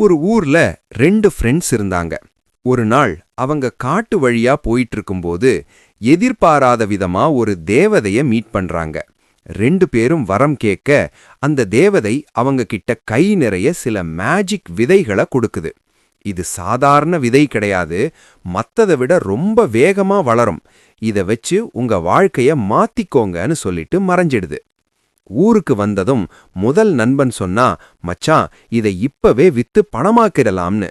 ஒரு ஊர்ல ரெண்டு ஃப்ரெண்ட்ஸ் இருந்தாங்க. ஒரு நாள் அவங்க காட்டு வழியா போயிட்டு இருக்கும்போது எதிர்பாராத விதமா ஒரு தேவதைய மீட் பண்றாங்க. ரெண்டு பேரும் வரம் கேட்க அந்த தேவதை அவங்க கிட்ட கை நிறைய சில மேஜிக் விதைகளை கொடுக்குது. இது சாதாரண விதை கிடையாது, மத்ததை விட ரொம்ப வேகமா வளரும். இத வச்சு உங்க வாழ்க்கைய மாத்திக்கோங்கன்னு சொல்லிட்டு மறைஞ்சிடுது. ஊருக்கு வந்ததும் முதல் நண்பன் சொன்னா, மச்சான் இதை இப்பவே வித்து பணமாக்கிடலாம்னு.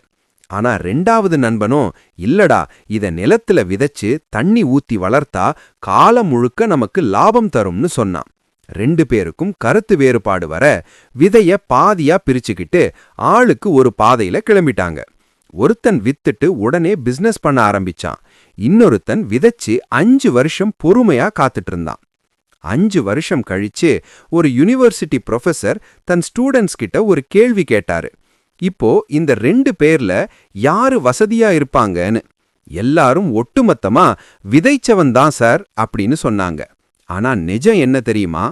ஆனா ரெண்டாவது நண்பனும், இல்லடா இத நிலத்துல விதைச்சு தண்ணி ஊத்தி வளர்த்தா காலம் முழுக்க நமக்கு லாபம் தரும்னு சொன்னான். ரெண்டு பேருக்கும் கருத்து வேறுபாடு வர விதைய பாதியா பிரிச்சுக்கிட்டு ஆளுக்கு ஒரு பாதையில கிளம்பிட்டாங்க. ஒருத்தன் வித்துட்டு உடனே பிசினஸ் பண்ண ஆரம்பிச்சான். இன்னொருத்தன் விதைச்சு 5 வருஷம் பொறுமையா காத்துட்டு இருந்தான். 5 வருஷம் கழிச்சு ஒரு யுனிவர்சிட்டி ப்ரொஃபசர் தன் ஸ்டூடெண்ட்ஸ் கிட்ட ஒரு கேள்வி கேட்டாரு. இப்போ இந்த 2 பேர்ல யாரு வசதியா இருப்பாங்கன்னு. எல்லாரும் ஒட்டுமொத்தமா விதைச்சவன் தான் சார் அப்படின்னு சொன்னாங்க. ஆனா நிஜம் என்ன தெரியுமா?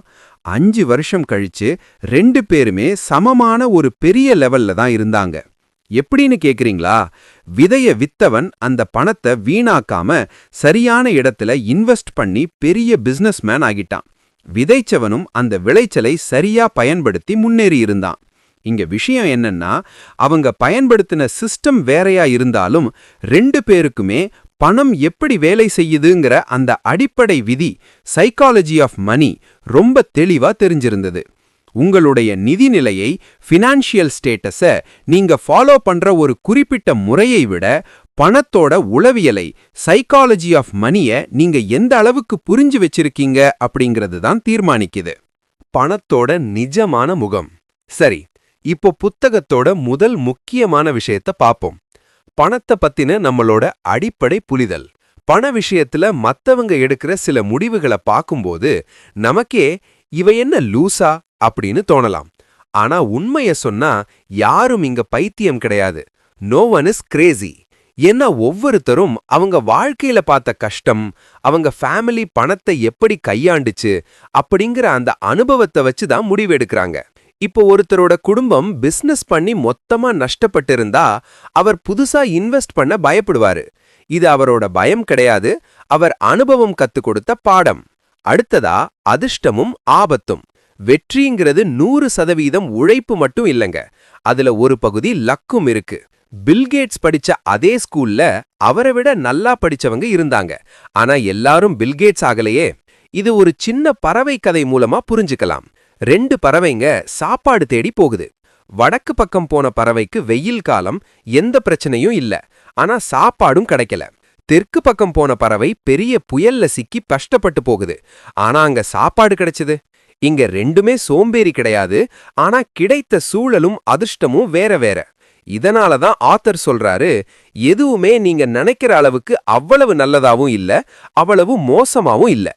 5 வருஷம் கழிச்சு 2 பேருமே சமமான ஒரு பெரிய லெவல்ல தான் இருந்தாங்க. எப்படின்னு கேக்குறீங்களா? விதைய வித்தவன் அந்த பணத்தை வீணாக்காம சரியான இடத்துல இன்வெஸ்ட் பண்ணி பெரிய பிசினஸ்மேன் ஆகிட்டான். விதைச்சவனும் அந்த விளைச்சலை சரியா பயன்படுத்தி முன்னேறி இருந்தான். இங்க விஷயம் என்னன்னா, அவங்க பயன்படுத்தின சிஸ்டம் வேறையா இருந்தாலும் 2 பேருக்குமே பணம் எப்படி வேலை செய்யுதுங்கிற அந்த அடிப்படை விதி, சைக்காலஜி ஆஃப் மணி ரொம்ப தெளிவா தெரிஞ்சிருந்தது. உங்களுடைய நிதிநிலையை, ஃபினான்ஷியல் ஸ்டேட்டஸை நீங்க ஃபாலோ பண்ற ஒரு குறிப்பிட்ட முறையை விட பணத்தோட உளவியலை, சைக்காலஜி ஆஃப் மணியை நீங்க எந்த அளவுக்கு புரிஞ்சு வச்சிருக்கீங்க அப்படிங்கிறது தான் தீர்மானிக்குது. பணத்தோட நிஜமான முகம். சரி, இப்போ புத்தகத்தோட முதல் முக்கியமான விஷயத்த பாப்போம். பணத்தை பத்தின நம்மளோட அடிப்படை புரிதல். பண விஷயத்துல மத்தவங்க எடுக்கிற சில முடிவுகளை பார்க்கும்போது நமக்கே இவ என்ன லூசா அப்படின்னு தோணலாம். ஆனா உண்மைய சொன்னா யாரும் இங்க பைத்தியம் கிடையாது. No one is crazy. ஏன்னா ஒவ்வொருத்தரும் அவங்க வாழ்க்கையில பார்த்த கஷ்டம், அவங்க ஃபேமிலி பணத்தை எப்படி கையாண்டுச்சு அப்படிங்கிற அந்த அனுபவத்தை வச்சுதான் முடிவெடுக்கிறாங்க. இப்போ ஒருத்தரோட குடும்பம் பிசினஸ் பண்ணி மொத்தமா நஷ்டப்பட்டிருந்தா அவர் புதுசா இன்வெஸ்ட் பண்ண பயப்படுவாரு. இது அவரோட பயம் கிடையாது, அவர் அனுபவம் கத்து கொடுத்த பாடம். அடுத்ததா அதிர்ஷ்டமும் ஆபத்தும். வெற்றிங்கிறது 100% உழைப்பு மட்டும் இல்லைங்க, அதுல ஒரு பகுதி லக்கும் இருக்கு. பில்கேட்ஸ் படிச்ச அதே ஸ்கூல்ல அவரை விட நல்லா படிச்சவங்க இருந்தாங்க. ஆனா எல்லாரும் பில்கேட்ஸ் ஆகலையே. இது ஒரு சின்ன பறவை கதை மூலமா புரிஞ்சுக்கலாம். 2 பறவைங்க சாப்பாடு தேடி போகுது. வடக்கு பக்கம் போன பறவைக்கு வெயில் காலம், எந்த பிரச்சனையும் இல்ல, ஆனா சாப்பாடும் கிடைக்கல. தெற்கு பக்கம் போன பறவை பெரிய புயல்ல சிக்கி கஷ்டப்பட்டு போகுது, ஆனா அங்க சாப்பாடு கிடைச்சது. இங்க ரெண்டுமே சோம்பேறி கிடையாது, ஆனா கிடைத்த சூழலும் அதிர்ஷ்டமும் வேற வேற. இதனாலதான் ஆத்தர் சொல்றாரு, எதுவுமே நீங்க நினைக்கிற அளவுக்கு அவ்வளவு நல்லதாவும் இல்ல, அவ்வளவு மோசமாவும் இல்ல.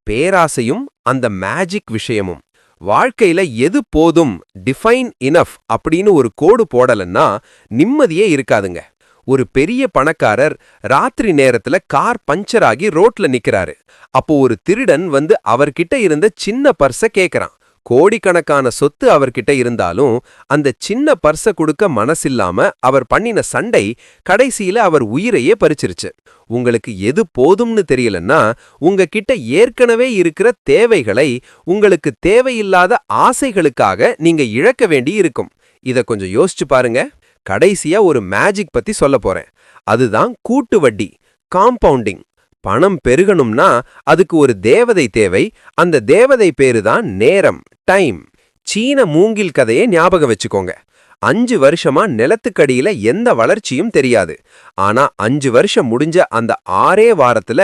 பேராசையும் அந்த மேஜிக் விஷயமும். வாழ்க்கையில எது போதும், டிஃபைன் இனஃப் அப்படின்னு ஒரு கோடு போடலன்னா நிம்மதியே இருக்காதுங்க. ஒரு பெரிய பணக்காரர் ராத்திரி நேரத்துல கார் பஞ்சர் ஆகி ரோட்ல நிக்கிறாரு. அப்போ ஒரு திருடன் வந்து அவர்கிட்ட இருந்த சின்ன பர்ஸ கேக்குறான். கோடிக்கணக்கான சொத்து அவர்கிட்ட இருந்தாலும் அந்த சின்ன பர்ஸ கொடுக்க மனசில்லாம அவர் பண்ணின சண்டை கடைசியில அவர் உயிரையே பறிச்சிருச்சு. உங்களுக்கு எது போதும்னு தெரியலன்னா உங்ககிட்ட ஏற்கனவே இருக்கிற தேவைகளை உங்களுக்கு தேவையில்லாத ஆசைகளுக்காக நீங்க இழக்க வேண்டி இருக்கும். இத கொஞ்சம் யோசிச்சு பாருங்க. கடைசியா ஒரு மேஜிக் பத்தி சொல்ல போறேன். அதுதான் கூட்டு வட்டி, காம்பவுண்டிங். பணம் பெருகணும்னா அதுக்கு ஒரு தேவதை தேவை. அந்த தேவதை பேரு தான் நேரம், டைம். சீன மூங்கில் கதையை ஞாபகம் வச்சுக்கோங்க. 5 வருஷமா நிலத்துக்கடியில எந்த வளர்ச்சியும் தெரியாது. ஆனா 5 வருஷம் முடிஞ்ச அந்த 6 வாரத்துல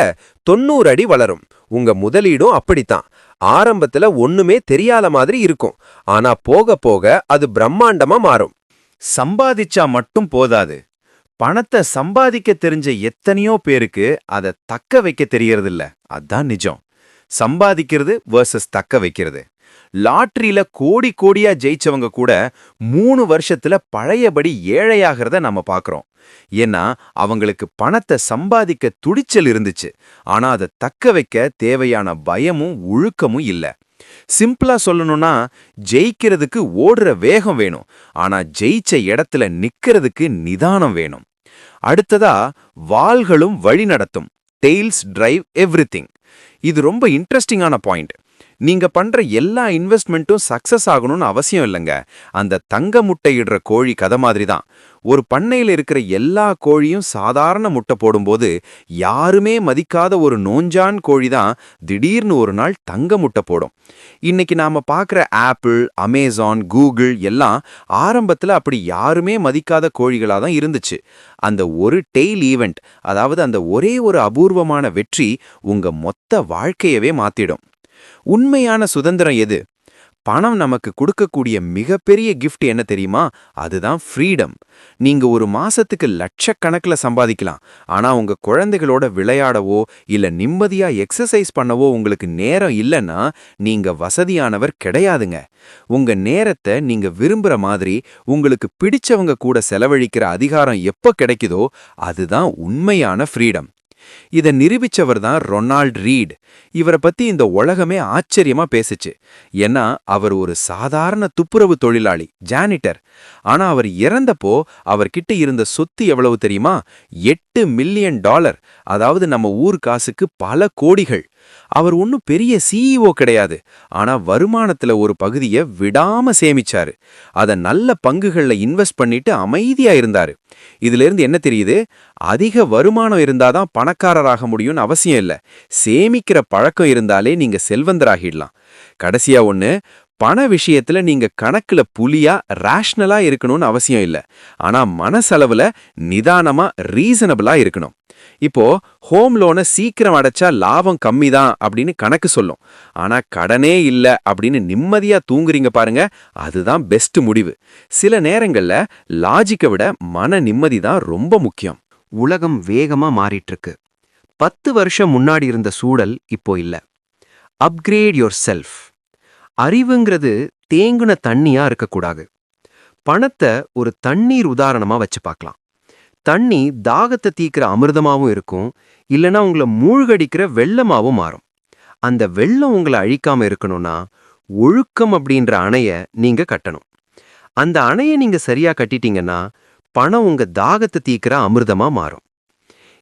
90 அடி வளரும். உங்க முதலீடும் அப்படித்தான். ஆரம்பத்துல ஒண்ணுமே தெரியாத மாதிரி இருக்கும், ஆனா போக போக அது பிரம்மாண்டமா மாறும். சம்பாதிச்சா மட்டும் போதாது. பணத்தை சம்பாதிக்க தெரிஞ்ச எத்தனையோ பேருக்கு அதை தக்க வைக்க தெரியறதில்ல. அதான் நிஜம். சம்பாதிக்கிறது வர்சஸ் தக்க வைக்கிறது. லாட்டரியில கோடி கோடியா ஜெயிச்சவங்க கூட 3 வருஷத்துல பழையபடி ஏழையாகிறத நம்ம பார்க்கறோம். ஏன்னா அவங்களுக்கு பணத்தை சம்பாதிக்க துடிச்சல் இருந்துச்சு, ஆனா அதை தக்க வைக்க தேவையான பயமும் ஒழுக்கமும் இல்ல. சிம்பிளா சொல்லணும்னா ஜெயிக்கிறதுக்கு ஓடுற வேகம் வேணும், ஆனா ஜெயிச்ச இடத்துல நிக்கிறதுக்கு நிதானம் வேணும். அடுத்ததா வாள்களும் வழி நடத்தும். Tails drive everything. இது ரொம்ப இன்ட்ரெஸ்டிங்கான பாயிண்ட். நீங்க பண்ற எல்லா இன்வெஸ்ட்மெண்ட்டும் சக்சஸ் ஆகணும்னு அவசியம் இல்லைங்க. அந்த தங்க முட்டையிடுற கோழி கதை மாதிரி தான். ஒரு பண்ணையில இருக்கிற எல்லா கோழியும் சாதாரண முட்டை போடும்போது யாருமே மதிக்காத ஒரு நோஞ்சான் கோழி தான் திடீர்னு ஒரு நாள் தங்க முட்டை போடும். இன்னைக்கு நாம பார்க்குற ஆப்பிள், அமேசான், கூகுள் எல்லாம் ஆரம்பத்துல அப்படி யாருமே மதிக்காத கோழிகளா தான் இருந்துச்சு. அந்த ஒரு டெய்ல் ஈவெண்ட், அதாவது அந்த ஒரே ஒரு அபூர்வமான வெற்றி உங்க மொத்த வாழ்க்கையவே மாத்திடும். உண்மையான சுதந்திரம் எது? பணம் நமக்கு கொடுக்கக்கூடிய மிகப்பெரிய கிஃப்ட் என்ன தெரியுமா? அதுதான் ஃப்ரீடம். நீங்க ஒரு மாசத்துக்கு லட்சக்கணக்கில் சம்பாதிக்கலாம், ஆனா உங்க குழந்தைகளோட விளையாடவோ இல்ல நிம்மதியா எக்ஸசைஸ் பண்ணவோ உங்களுக்கு நேரம் இல்லைன்னா நீங்க வசதியானவர் கிடையாதுங்க. உங்க நேரத்தை நீங்க விரும்புற மாதிரி உங்களுக்கு பிடிச்சவங்க கூட செலவழிக்கிற அதிகாரம் எப்ப கிடைக்குதோ அதுதான் உண்மையான ஃப்ரீடம். இதை நிரூபிச்சவர் தான் ரொனால்ட் ரீட். இவரை பத்தி இந்த உலகமே ஆச்சரியமா பேசுச்சு. ஏன்னா அவர் ஒரு சாதாரண துப்புரவு தொழிலாளி, ஜானிட்டர். ஆனா அவர் இறந்தப்போ அவர்கிட்ட இருந்த சொத்து எவ்வளவு தெரியுமா? $8 மில்லியன். அதாவது நம்ம ஊர் காசுக்கு பல கோடிகள். அவர் ஒன்னும் பெரிய சிஇஓ கிடையாது, ஆனா வருமானத்துல ஒரு பகுதியை விடாம சேமிச்சாரு. அத நல்ல பங்குகள்ல இன்வெஸ்ட் பண்ணிட்டு அமைதியா இருந்தாரு. இதுல இருந்து என்ன தெரியுது? அதிக வருமானம் இருந்தாதான் பணக்காரராக முடியும்னு அவசியம் இல்ல. சேமிக்கிற பழக்கம் இருந்தாலே நீங்க செல்வந்தராகிடலாம். கடைசியா ஒண்ணு, பண விஷயத்துல நீங்க கணக்குல புலியா ரேஷனலா இருக்கணும்னு அவசியம் இல்ல. ஆனா மனசளவுல நிதானமா ரீசனபிளா இருக்கணும். இப்போ ஹோம் லோனை சீக்கிரம் அடைச்சா லாபம் கம்மி தான் அப்படின்னு கணக்கு சொல்லும். ஆனா கடனே இல்ல அப்படின்னு நிம்மதியா தூங்குறீங்க பாருங்க, அதுதான் பெஸ்ட் முடிவு. சில நேரங்கள்ல லாஜிக்கை விட மன நிம்மதி தான் ரொம்ப முக்கியம். உலகம் வேகமா மாறிட்டு இருக்கு. 10 வருஷம் முன்னாடி இருந்த சூழல் இப்போ இல்ல. Upgrade yourself. அறிவுங்கிறது தேங்குன தண்ணியா இருக்கக்கூடாது. பணத்தை ஒரு தண்ணீர் உதாரணமா வச்சு பார்க்கலாம். தண்ணி தாகத்தை தீக்கிற அமிர்தமாவும் இருக்கும், இல்லனா உங்களை மூழ்கடிக்கிற வெள்ளமாவும் மாறும். அந்த வெள்ளம் உங்களை அழிக்காம இருக்கணும்னா ஒழுக்கம் அப்படின்ற அணைய நீங்க கட்டணும். அந்த அணைய நீங்க சரியா கட்டிட்டீங்கன்னா பணம் உங்க தாகத்தை தீக்கிற அமிர்தமா மாறும்.